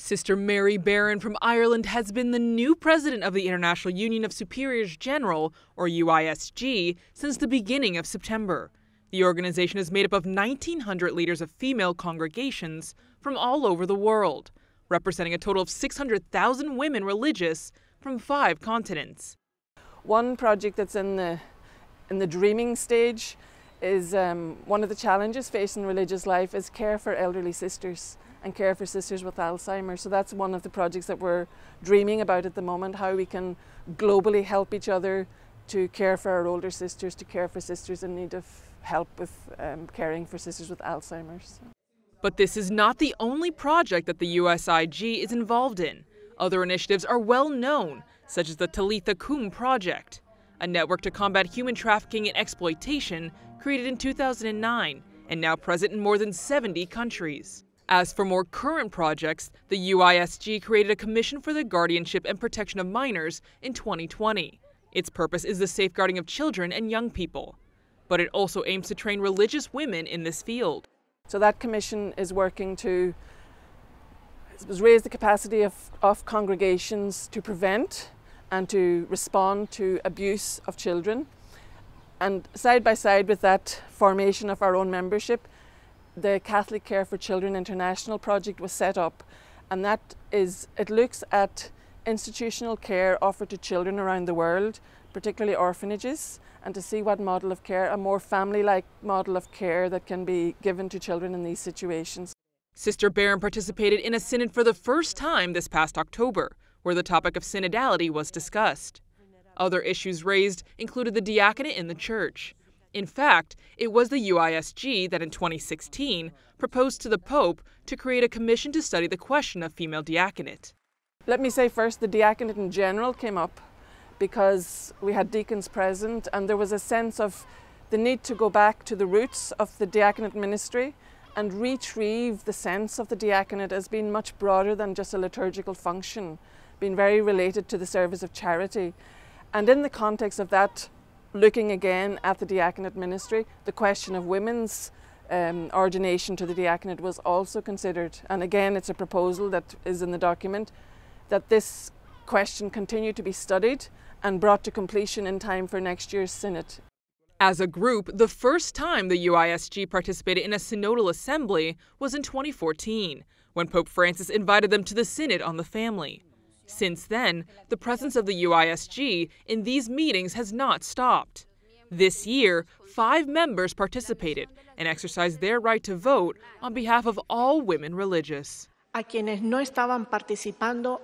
Sister Mary Barron from Ireland has been the new president of the International Union of Superiors General, or UISG, since the beginning of September. The organization is made up of 1,900 leaders of female congregations from all over the world, representing a total of 600,000 women religious from 5 continents. One project that's in the dreaming stage is one of the challenges facing religious life is care for elderly sisters and care for sisters with Alzheimer. So that's one of the projects that we're dreaming about at the moment, how we can globally help each other to care for our older sisters, to care for sisters in need of help with caring for sisters with Alzheimer's. But this is not the only project that the UISG is involved in. Other initiatives are well known, such as the Talitha Kum project, a network to combat human trafficking and exploitation created in 2009 and now present in more than 70 countries. As for more current projects, the UISG created a Commission for the Guardianship and Protection of Minors in 2020. Its purpose is the safeguarding of children and young people. But it also aims to train religious women in this field. So that commission is working to raise the capacity of congregations to prevent and to respond to abuse of children. And side by side with that formation of our own membership, the Catholic Care for Children International project was set up, and it looks at institutional care offered to children around the world, particularly orphanages, and to see what model of care, a more family-like model of care that can be given to children in these situations. Sister Barron participated in a synod for the first time this past October, where the topic of synodality was discussed. Other issues raised included the diaconate in the church. In fact, it was the UISG that in 2016 proposed to the Pope to create a commission to study the question of female diaconate. Let me say first, the diaconate in general came up because we had deacons present and there was a sense of the need to go back to the roots of the diaconate ministry and retrieve the sense of the diaconate as being much broader than just a liturgical function, being very related to the service of charity. And in the context of that, looking again at the diaconate ministry, the question of women's ordination to the diaconate was also considered. And again, it's a proposal that is in the document that this question continue to be studied and brought to completion in time for next year's synod. As a group, the first time the UISG participated in a synodal assembly was in 2014, when Pope Francis invited them to the Synod on the Family. Since then, the presence of the UISG in these meetings has not stopped. This year, 5 members participated and exercised their right to vote on behalf of all women religious. A quienes no estaban participando